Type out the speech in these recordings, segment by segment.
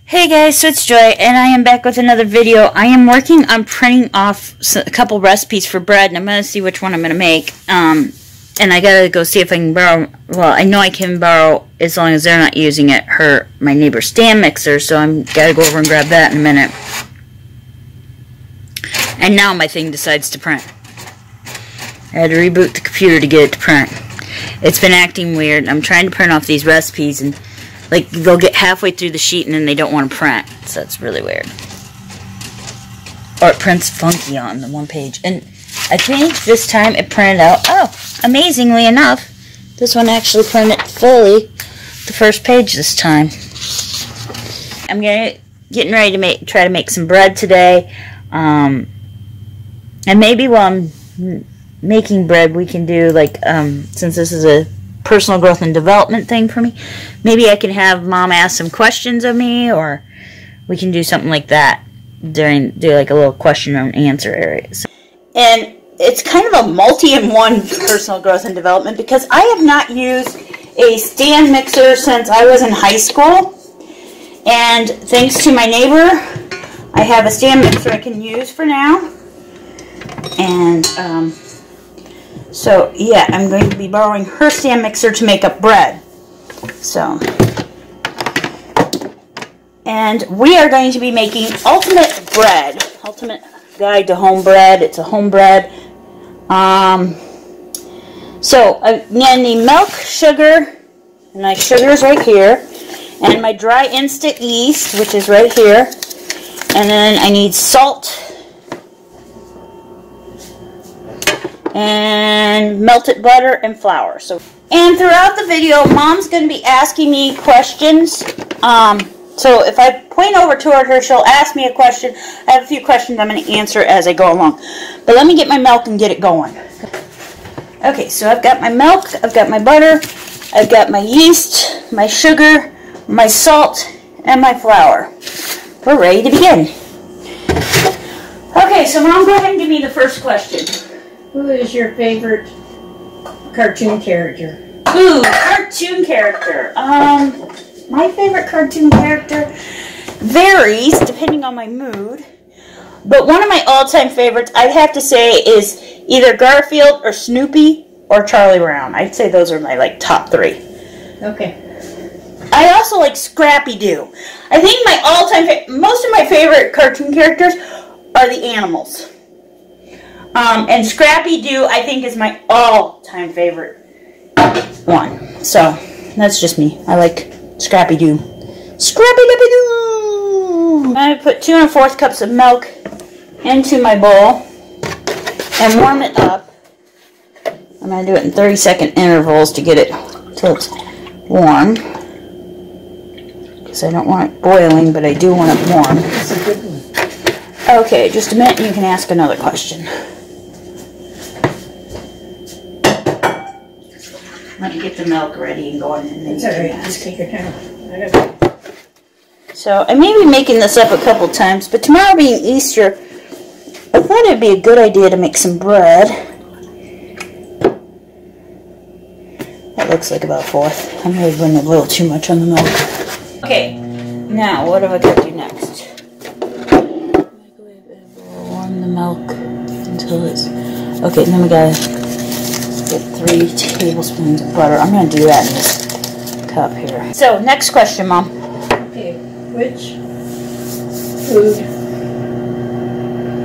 Hey guys, so it's Joy, and I am back with another video. I am working on printing off a couple recipes for bread, and I'm going to see which one I'm going to make. And I got to go see if I can borrow, well, I know I can borrow, as long as they're not using it, my neighbor's stand mixer, so I'm got to go over and grab that in a minute. And now my thing decides to print. I had to reboot the computer to get it to print. It's been acting weird. I'm trying to print off these recipes, and like, they'll get halfway through the sheet and then they don't want to print. So that's really weird. Or it prints funky on the one page. And I think this time it printed out. Oh, amazingly enough, this one actually printed fully the first page this time. I'm getting ready to try to make some bread today. And maybe while I'm making bread, we can do, like, since this is a personal growth and development thing for me, maybe I can have Mom ask some questions of me, or we can do something like that do like a little question and answer area. And it's kind of a multi-in-one personal growth and development, because I have not used a stand mixer since I was in high school, and thanks to my neighbor, I have a stand mixer I can use for now. And so, yeah, I'm going to be borrowing her stand mixer to make up bread. So, and we are going to be making ultimate bread. Ultimate guide to home bread. It's a home bread. So, I'm going to need milk, sugar, and my sugar is right here. And my dry instant yeast, which is right here. And then I need salt and melted butter and flour. And throughout the video, Mom's going to be asking me questions. So if I point over toward her, she'll ask me a question. I have a few questions I'm going to answer as I go along. But let me get my milk and get it going. Okay, so I've got my milk, I've got my butter, I've got my yeast, my sugar, my salt, and my flour. We're ready to begin. Okay, so Mom, go ahead and give me the first question. Who is your favorite cartoon character? Ooh, cartoon character. My favorite cartoon character varies depending on my mood. But one of my all-time favorites, I'd have to say, is either Garfield or Snoopy or Charlie Brown. I'd say those are my, like, top three. Okay. I also like Scrappy-Doo. I think my all-time most of my favorite cartoon characters are the animals. And Scrappy-Doo, I think, is my all-time favorite one. So, that's just me. I like Scrappy-Doo. Scrappy-Doo! I'm going to put 2 1/4 cups of milk into my bowl and warm it up. I'm going to do it in 30-second intervals to get it till it's warm. Because I don't want it boiling, but I do want it warm. That's a good one. Okay, just a minute and you can ask another question. Let me get the milk ready and going, and then It's alright, just take your time. So, I may be making this up a couple times, but tomorrow being Easter, I thought it'd be a good idea to make some bread. That looks like about a fourth. I may have put a little too much on the milk. Okay, now what have I got to do next? Warm the milk until it's... Okay, then we gotta get 3 tablespoons of butter. I'm going to do that in this cup here. So, next question, Mom. Okay, which food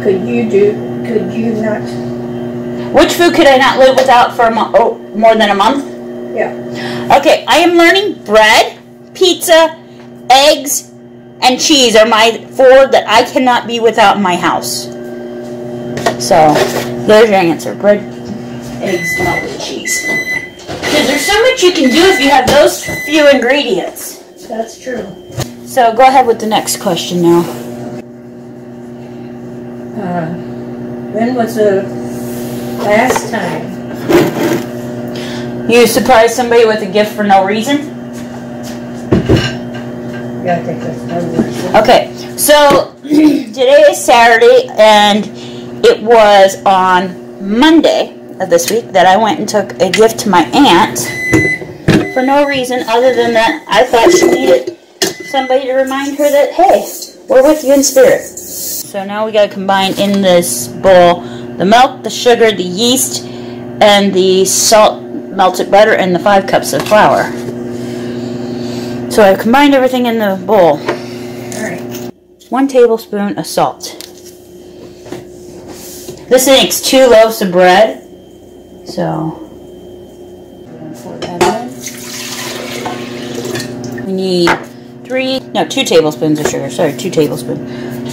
could you not... Which food could I not live without for more than a month? Yeah. Okay, I am learning bread, pizza, eggs, and cheese are my 4 that I cannot be without in my house. So, there's your answer. Bread, eggs, milk, and cheese. Because there's so much you can do if you have those few ingredients. That's true. So go ahead with the next question now. When was the last time You surprise somebody with a gift for no reason? you gotta take this one? Okay, so today is Saturday, and it was on Monday of this week that I went and took a gift to my aunt for no reason other than that I thought she needed somebody to remind her that, hey, we're with you in spirit. So now we got to combine in this bowl the milk, the sugar, the yeast, and the salt, melted butter, and the 5 cups of flour. So I've combined everything in the bowl. Alright. 1 tablespoon of salt. This makes 2 loaves of bread. So, pour that in. We need 2 tablespoons of sugar. Sorry, 2 tablespoons.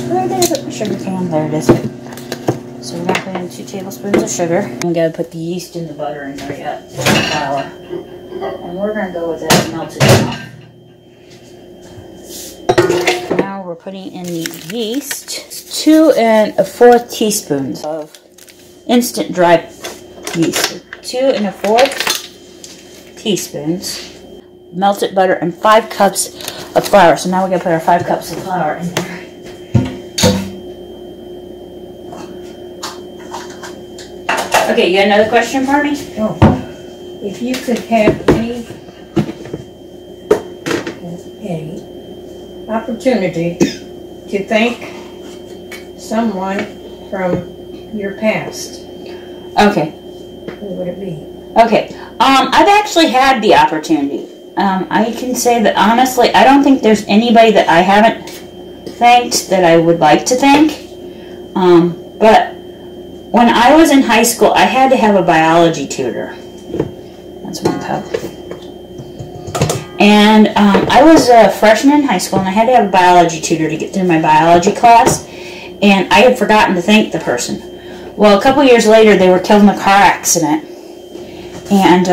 Where did I put my sugar can? There it is. So we're going to put in 2 tablespoons of sugar. And we got to put the yeast in the butter in there yet. The flour. And we're going to go with that melted enough. Now we're putting in the yeast. 2 1/4 teaspoons of instant dry yeast. 2 1/4 teaspoons. Melted butter and 5 cups of flour. So now we're going to put our 5 cups of flour in there. Okay, you got another question for me? Oh. If you could have any opportunity to thank someone from your past, Okay. who would it be? Okay. I've actually had the opportunity. I can say that honestly, I don't think there's anybody that I haven't thanked that I would like to thank. But when I was in high school, I had to have a biology tutor. That's 1 cup. And I was a freshman in high school, and I had to have a biology tutor to get through my biology class. And I had forgotten to thank the person. Well, a couple years later, they were killed in a car accident. And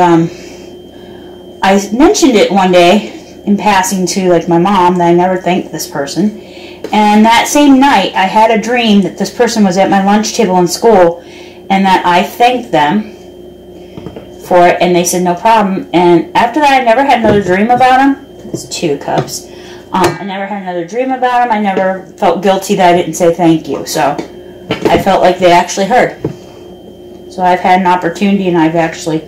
I mentioned it one day in passing to my mom that I never thanked this person. And that same night, I had a dream that this person was at my lunch table in school and that I thanked them for it, and they said no problem. And after that, I never had another dream about them. It's 2 cups. I never had another dream about them. I never felt guilty that I didn't say thank you. So I felt like they actually heard. So I've had an opportunity, and I've actually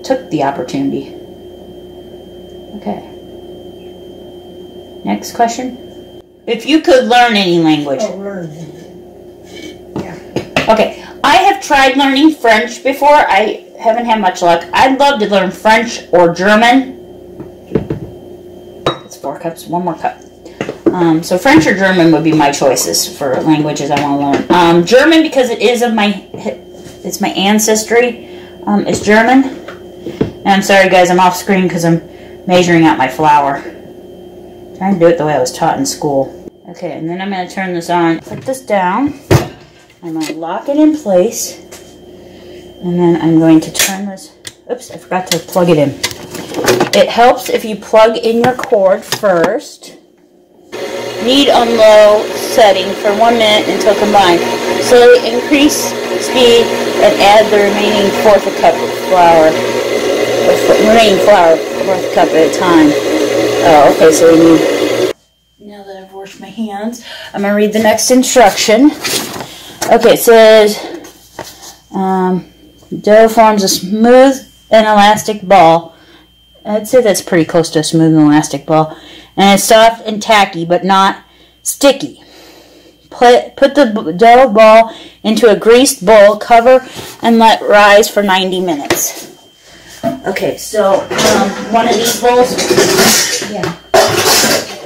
took the opportunity. Okay. Next question. If you could learn any language. Oh, learn. Yeah. Okay. I have tried learning French before. I haven't had much luck. I'd love to learn French or German. It's 4 cups. 1 more cup. So French or German would be my choices for languages I want to learn. German, because it is of it's my ancestry. Is German. And I'm sorry, guys. I'm off screen because I'm measuring out my flour. Trying to do it the way I was taught in school. Okay, and then I'm going to turn this on. Put this down. I'm going to lock it in place. And then I'm going to turn this. Oops, I forgot to plug it in. It helps if you plug in your cord first. Knead on low setting for 1 minute until combined. Slowly increase speed and add the remaining 1/4 cup of flour. Remaining flour, 1/4 cup at a time. Oh, okay, so we need... Now that I've washed my hands, I'm going to read the next instruction. Okay, it says, dough forms a smooth and elastic ball. I'd say that's pretty close to a smooth and elastic ball. And it's soft and tacky, but not sticky. Put the dough ball into a greased bowl, cover, and let rise for 90 minutes. Okay, so one of these bowls, Yeah.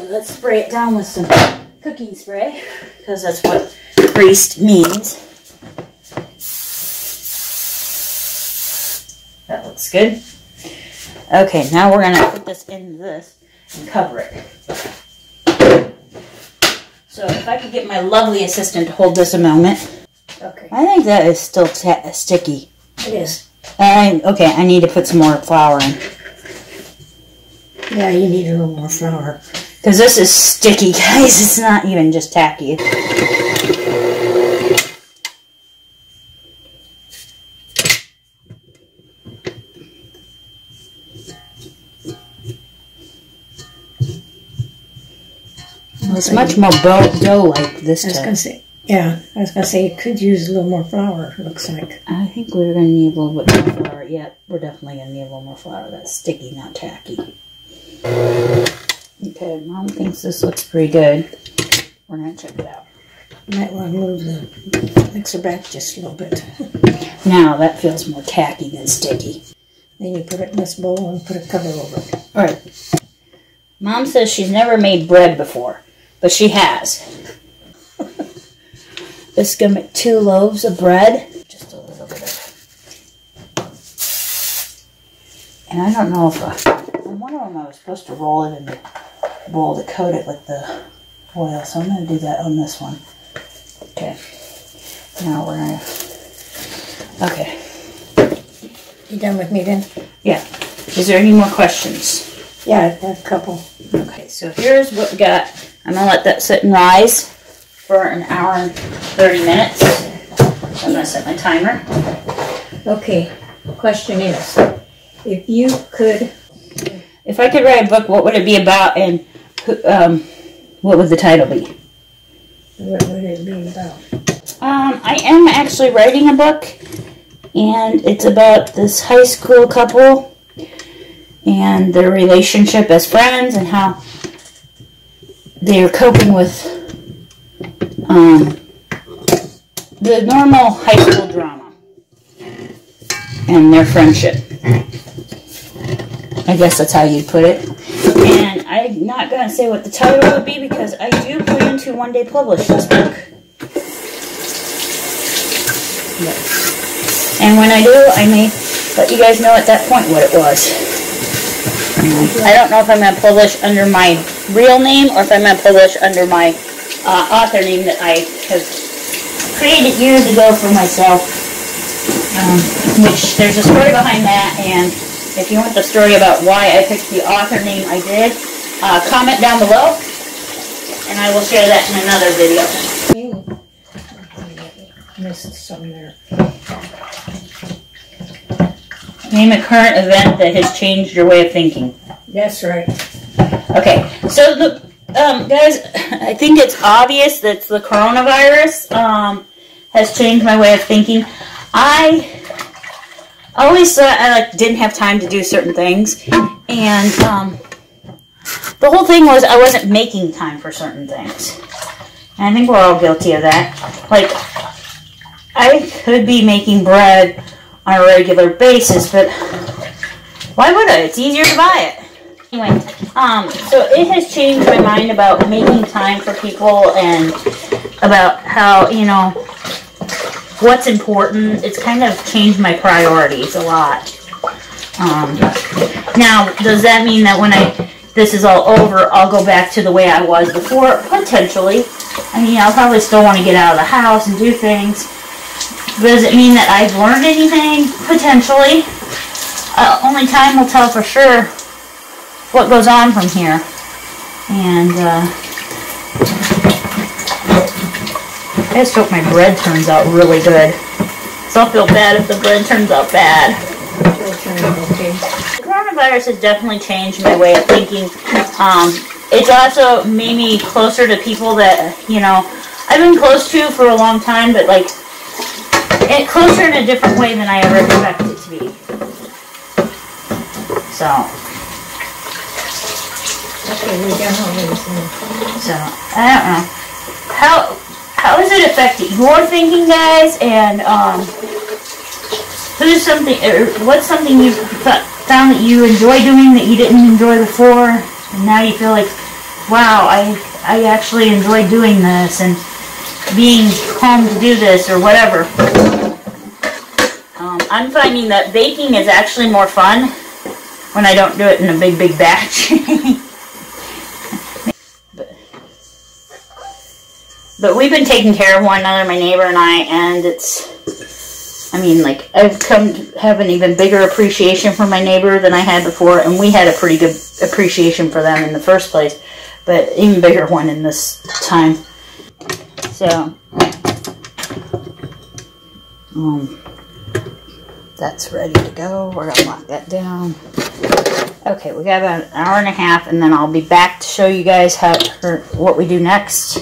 let's spray it down with some cooking spray, because that's what greased means. That looks good. Okay, now we're going to put this in this and cover it. So if I could get my lovely assistant to hold this a moment. Okay. I think that is still sticky. It is. Okay, I need to put some more flour in. Yeah, you need a little more flour. Because this is sticky, guys. It's not even just tacky. It's much more dough-like this time. I was going to say, yeah, I was going to say you could use a little more flour, it looks like. I think we're going to need a little bit more flour. Yeah, we're definitely going to need a little more flour. That's sticky, not tacky. Okay, Mom thinks this looks pretty good. We're going to check it out. You might want to move the mixer back just a little bit. Now, that feels more tacky than sticky. Then you put it in this bowl and put a cover over it. Alright. Mom says she's never made bread before, but she has. This is going to make 2 loaves of bread. Just a little bit of. And I don't know if on one of them I was supposed to roll it in the bowl to coat it with the oil, so I'm going to do that on this one. Okay. Now we're going to... Okay. You done with me then? Yeah. Is there any more questions? Yeah, I have a couple. Okay, so here's what we got. I'm going to let that sit and rise for an hour and 30 minutes. I'm going to set my timer. Okay, question is, if you could... If I could write a book, what would it be about, and what would the title be? What would it be about? I am actually writing a book, and it's about this high school couple and their relationship as friends and how they're coping with the normal high school drama and their friendship. I guess that's how you'd put it. And I'm not going to say what the title would be because I do plan to one day publish this book. And when I do, I may let you guys know at that point what it was. I don't know if I'm going to publish under my real name or if I'm going to publish under my author name that I have created years ago for myself. Which there's a story behind that, and if you want the story about why I picked the author name I did, comment down below, and I will share that in another video. Missed something there. Name a current event that has changed your way of thinking. That's right. Okay, so the guys, I think it's obvious that the coronavirus has changed my way of thinking. I always thought I didn't have time to do certain things, and the whole thing was I wasn't making time for certain things. And I think we're all guilty of that. Like, I could be making bread on a regular basis, but why would I? It's easier to buy it. Anyway, so it has changed my mind about making time for people and about how, you know, what's important. It's kind of changed my priorities a lot. Now, does that mean that when this is all over, I'll go back to the way I was before? Potentially. I mean, I'll probably still want to get out of the house and do things. But does it mean that I've learned anything? Potentially. Only time will tell for sure what goes on from here. And, I just hope my bread turns out really good. So I'll feel bad if the bread turns out bad. The coronavirus has definitely changed my way of thinking. It's also made me closer to people that, you know, I've been close to for a long time, but like, closer in a different way than I ever expected it to be. So. Okay, we're done already. So, I don't know. How has it affected your thinking, guys? And what's something you found that you enjoy doing that you didn't enjoy before, and now you feel like, wow, I actually enjoy doing this and being home to do this or whatever. I'm finding that baking is actually more fun when I don't do it in a big batch. But we've been taking care of one another, my neighbor and I, and it's, I mean, like, I've come to have an even bigger appreciation for my neighbor than I had before, and we had a pretty good appreciation for them in the first place, but even bigger one in this time. So, that's ready to go. We're going to lock that down. Okay, we got about an hour and a half, and then I'll be back to show you guys what we do next.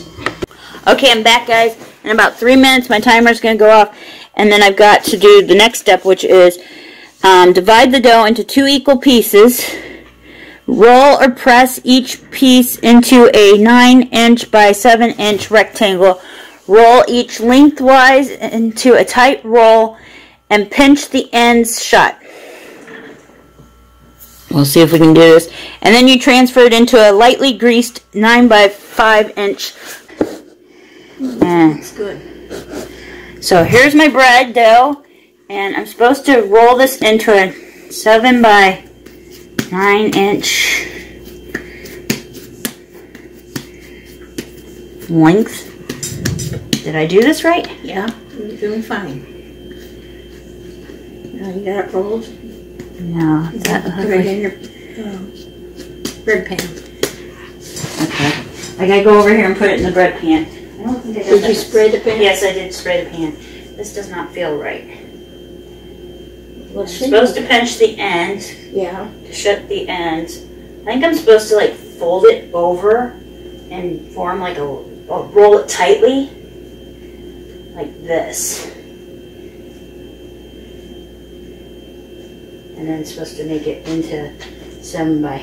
Okay, I'm back, guys. In about 3 minutes, my timer's going to go off, and then I've got to do the next step, which is divide the dough into 2 equal pieces. Roll or press each piece into a 9" by 7" rectangle. Roll each lengthwise into a tight roll and pinch the ends shut. We'll see if we can do this. And then you transfer it into a lightly greased 9" by 5". That's good. So here's my bread dough, and I'm supposed to roll this into a 7" by 9" length. Did I do this right? Yeah, you're doing fine. Now you got it rolled. No, Right in your bread pan. Okay. I gotta go over here and put it in the bread pan. I don't think I did. Did you spray the pan? Yes, I did spray the pan. This does not feel right. Well, I'm supposed to pinch the ends. Yeah. To shut the ends. I think I'm supposed to like fold it over and form like roll it tightly. Like this. And then supposed to make it into 7 by... I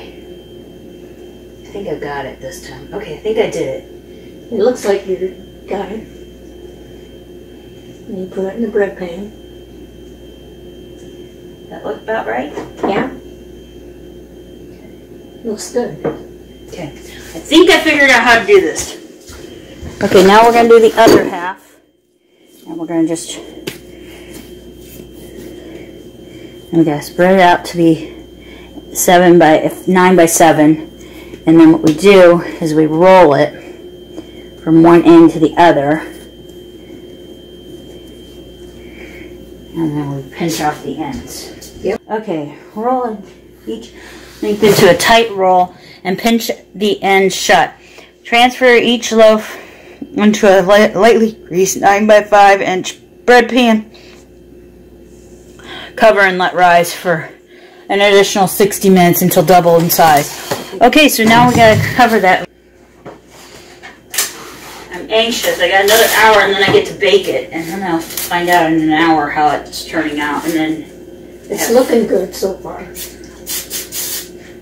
think I got it this time. Okay, I think I did it. It looks like you got it. And you put it in the bread pan. That look about right? Yeah. Looks good. Okay. I think I figured out how to do this. Okay, now we're going to do the other half. And we're going to just... I'm going to spread it out to be 9 by 7. And then what we do is we roll it from one end to the other. And then we pinch off the ends. Yep. Okay, roll each length into a tight roll and pinch the ends shut. Transfer each loaf into a lightly greased 9 by 5" bread pan. Cover and let rise for an additional 60 minutes until double in size. Okay, so now we gotta cover that. I'm anxious. I got another hour and then I get to bake it, and then I'll find out in an hour how it's turning out. And then it's looking good so far.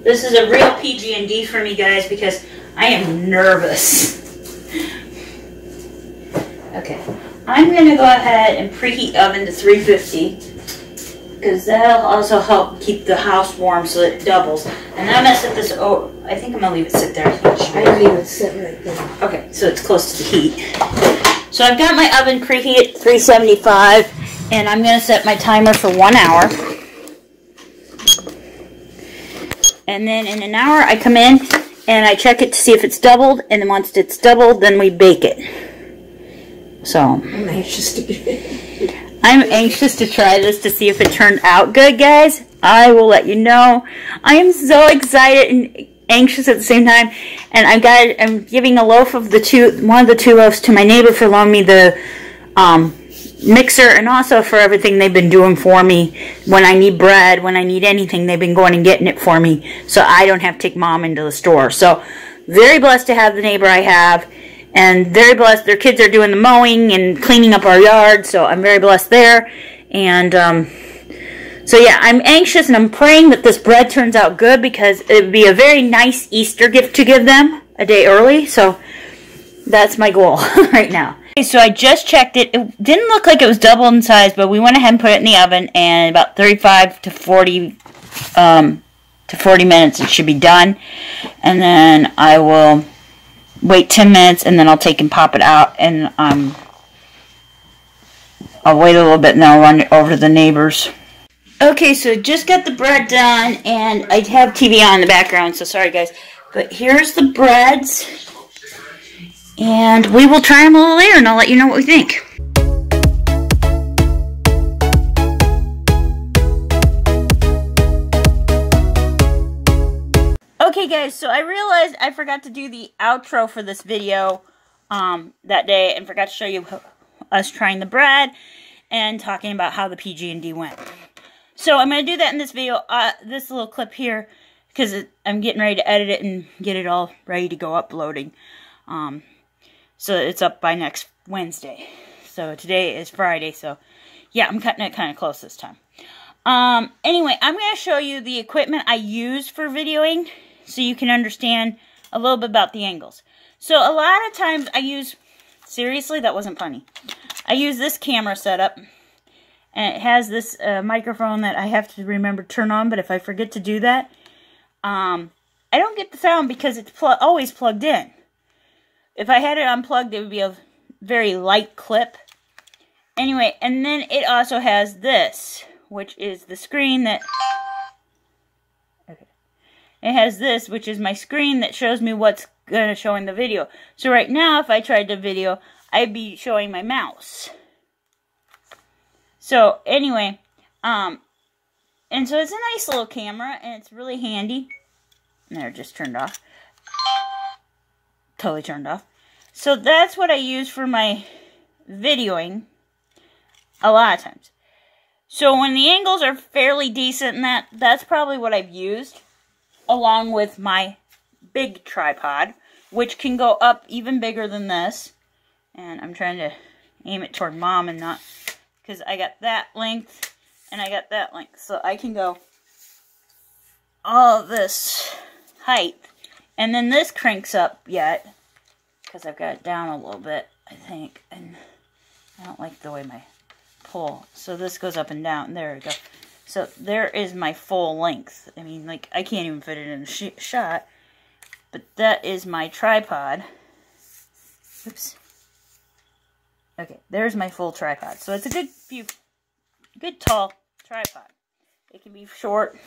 This is a real PG&D for me, guys, because I am nervous. Okay, I'm gonna go ahead and preheat oven to 350. Because that'll also help keep the house warm so it doubles. And then I'm going to set this over. I think I'm going to leave it sit there. I leave it sit right there. Okay, so it's close to the heat. So I've got my oven preheated at 375. And I'm going to set my timer for 1 hour. And then in an hour I come in and I check it to see if it's doubled. And then once it's doubled, then we bake it. So I'm anxious to get it. I'm anxious to try this to see if it turned out good, guys. I will let you know. I am so excited and anxious at the same time. And I'm giving a loaf of one of the two loaves to my neighbor for loaning me the mixer, and also for everything they've been doing for me. When I need bread, when I need anything, they've been going and getting it for me, so I don't have to take Mom into the store. So very blessed to have the neighbor I have. And very blessed, their kids are doing the mowing and cleaning up our yard, so I'm very blessed there. And so yeah, I'm anxious and I'm praying that this bread turns out good, because it would be a very nice Easter gift to give them a day early. So that's my goal right now. Okay, so I just checked it. It didn't look like it was double in size, but we went ahead and put it in the oven, and about 35 to 40 minutes it should be done. And then I will wait 10 minutes, and then I'll take and pop it out, and I'll wait a little bit, and then I'll run it over to the neighbors. Okay, so just got the bread done, and I have TV on in the background, so sorry guys. But here's the breads, and we will try them a little later, and I'll let you know what we think. Okay guys, so I realized I forgot to do the outro for this video that day, and forgot to show you us trying the bread and talking about how the PG&D went. So I'm going to do that in this video, this little clip here, because I'm getting ready to edit it and get it all ready to go uploading. So it's up by next Wednesday. So today is Friday, so yeah, I'm cutting it kind of close this time. Anyway, I'm going to show you the equipment I use for videoing. so you can understand a little bit about the angles. So a lot of times I use, seriously, that wasn't funny. I use this camera setup, and it has this microphone that I have to remember to turn on, but if I forget to do that, I don't get the sound because it's always plugged in. If I had it unplugged, it would be a very light clip. Anyway, and then it also has this, which is the screen that... Okay. It has this, which is my screen that shows me what's going to show in the video. So right now, if I tried to video, I'd be showing my mouse. So, anyway, and so it's a nice little camera, and it's really handy. There, it just turned off. Totally turned off. So that's what I use for my videoing a lot of times. So when the angles are fairly decent and that's probably what I've used, along with my big tripod, which can go up even bigger than this. And I'm trying to aim it toward Mom and not, because I got that length and I got that length. So I can go all of this height. And then this cranks up yet, because I've got it down a little bit, I think. And I don't like the way my pull. So this goes up and down. There we go. So there is my full length. I mean, like, I can't even fit it in a shot. But that is my tripod. Oops. Okay, there's my full tripod. So it's a good tall tripod. It can be short.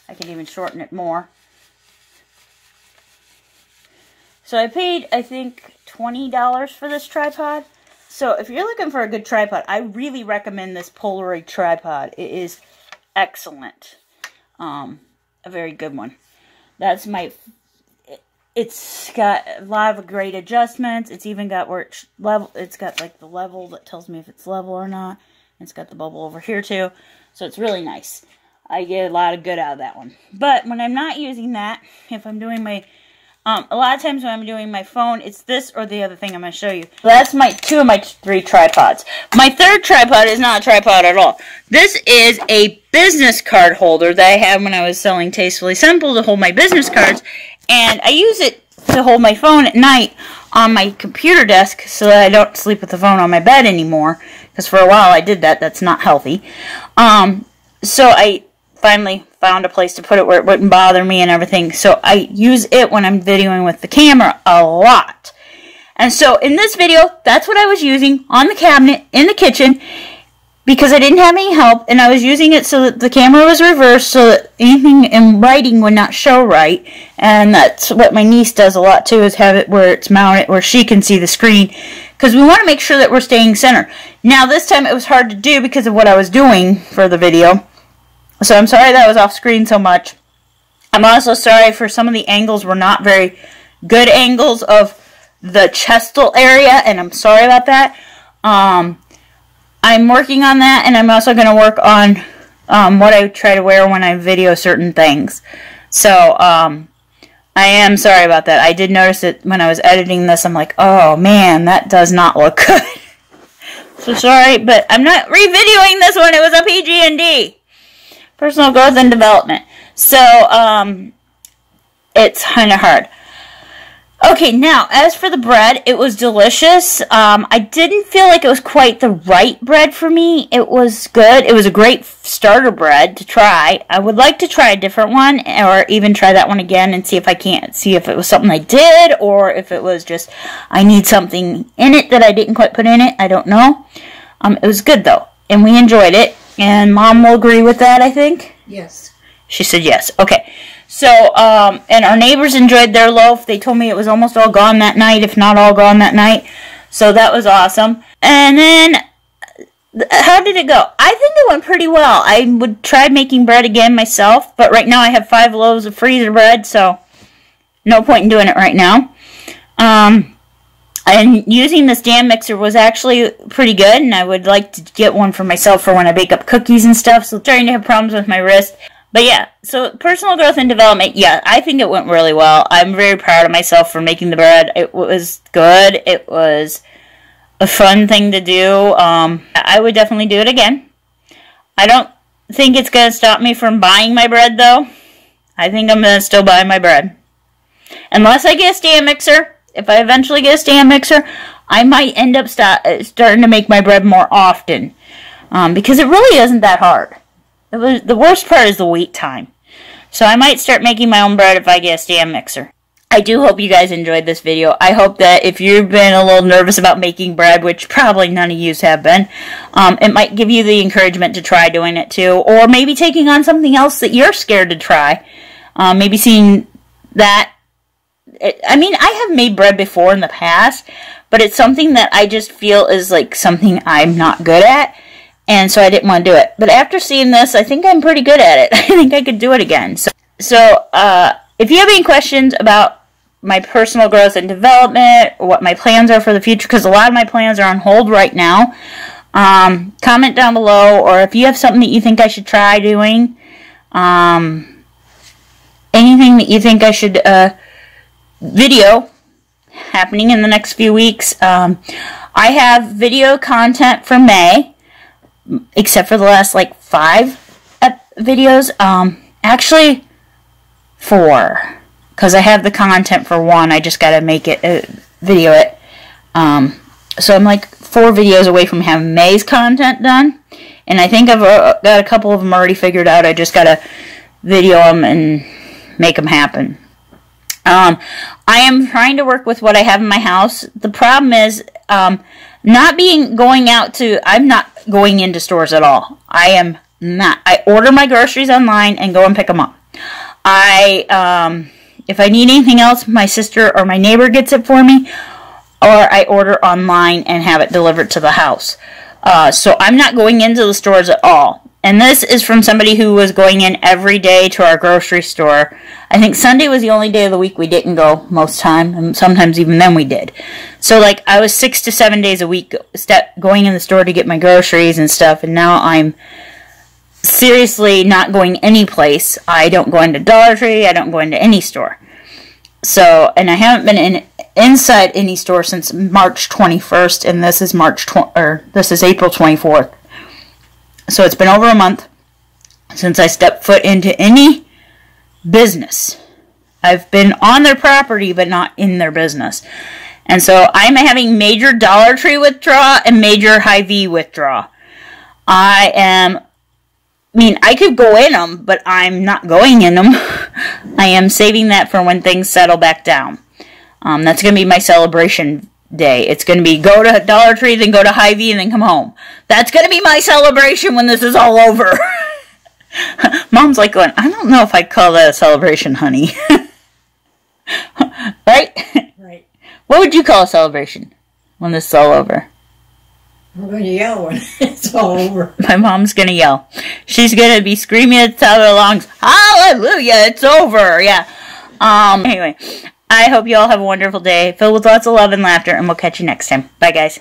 I can even shorten it more. So I paid, I think, $20 for this tripod. So if you're looking for a good tripod, I really recommend this Polaroid tripod. It is excellent. A very good one. That's my... It's got a lot of great adjustments. It's even got where it's level. It's got like the level that tells me if it's level or not. It's got the bubble over here too. So it's really nice. I get a lot of good out of that one. But when I'm not using that, if I'm doing my... a lot of times when I'm doing my phone, it's this or the other thing I'm going to show you. So that's two of my 3 tripods. My third tripod is not a tripod at all. This is a business card holder that I had when I was selling Tastefully Simple to hold my business cards. And I use it to hold my phone at night on my computer desk so that I don't sleep with the phone on my bed anymore. Because for a while I did that. That's not healthy. So I finally found a place to put it where it wouldn't bother me and everything. So I use it when I'm videoing with the camera a lot. And so in this video, that's what I was using on the cabinet in the kitchen because I didn't have any help, and I was using it so that the camera was reversed so that anything in writing would not show right. And that's what my niece does a lot too, is have it where it's mounted where she can see the screen, because we want to make sure that we're staying center. Now this time it was hard to do because of what I was doing for the video. So I'm sorry that I was off screen so much. I'm also sorry for some of the angles were not very good angles of the chestal area, and I'm sorry about that. I'm working on that, and I'm also going to work on what I try to wear when I video certain things. So I am sorry about that. I did notice it when I was editing this. I'm like, oh man, that does not look good. So sorry, but I'm not revideoing this one. It was a PG&D. Personal growth and development. So, it's kind of hard. Okay, now, as for the bread, it was delicious. I didn't feel like it was quite the right bread for me. It was good. It was a great starter bread to try. I would like to try a different one, or even try that one again and see if I can't, see if it was something I did, or if it was just, I need something in it that I didn't quite put in it. I don't know. It was good, though, and we enjoyed it. And Mom will agree with that, I think? Yes. She said yes. Okay. So, and our neighbors enjoyed their loaf. They told me it was almost all gone that night, if not all gone that night. So that was awesome. And then, how did it go? I think it went pretty well. I would try making bread again myself, but right now I have 5 loaves of freezer bread, so no point in doing it right now. And using the stand mixer was actually pretty good, and I would like to get one for myself for when I bake up cookies and stuff, so starting to have problems with my wrist. But yeah, so personal growth and development, yeah, I think it went really well. I'm very proud of myself for making the bread. It was good. It was a fun thing to do. I would definitely do it again. I don't think it's going to stop me from buying my bread, though. I think I'm going to still buy my bread. Unless I get a stand mixer. If I eventually get a stand mixer, I might end up starting to make my bread more often. Because it really isn't that hard. The worst part is the wait time. So I might start making my own bread if I get a stand mixer. I do hope you guys enjoyed this video. I hope that if you've been a little nervous about making bread, which probably none of you have been, it might give you the encouragement to try doing it too. Or maybe taking on something else that you're scared to try. Maybe seeing that. I mean, I have made bread before in the past, but it's something that I just feel is like something I'm not good at. And so I didn't want to do it. But after seeing this, I think I'm pretty good at it. I think I could do it again. So if you have any questions about my personal growth and development, or what my plans are for the future, because a lot of my plans are on hold right now, comment down below. Or if you have something that you think I should try doing, anything that you think I should video happening in the next few weeks. I have video content for May, except for the last like 5 videos. Actually 4, because I have the content for 1. I just gotta make it video it. So I'm like 4 videos away from having May's content done, and I think I've got a couple of them already figured out. I just gotta video them and make them happen. I am trying to work with what I have in my house. The problem is, I'm not going into stores at all. I order my groceries online and go and pick them up. If I need anything else, my sister or my neighbor gets it for me, or I order online and have it delivered to the house. So I'm not going into the stores at all. And this is from somebody who was going in every day to our grocery store. I think Sunday was the only day of the week we didn't go most time, and sometimes even then we did. So like I was 6 to 7 days a week going in the store to get my groceries and stuff, and now I'm seriously not going any place. I don't go into Dollar Tree, I don't go into any store. So, and I haven't been inside any store since March 21st, and this is April 24th. So it's been over a month since I stepped foot into any business. I've been on their property, but not in their business. And so I'm having major Dollar Tree withdrawal and major Hy-Vee withdrawal. I could go in them, but I'm not going in them. I am saving that for when things settle back down. That's going to be my celebration day. It's going to be go to Dollar Tree, then go to Hy-Vee, and then come home. That's going to be my celebration when this is all over. Mom's like going, I don't know if I'd call that a celebration, honey. Right? Right. What would you call a celebration when this is all over? I'm going to yell when it's all over. My mom's going to yell. She's going to be screaming at the top of her lungs, hallelujah, it's over. Yeah. Anyway, I hope you all have a wonderful day filled with lots of love and laughter, and we'll catch you next time. Bye, guys.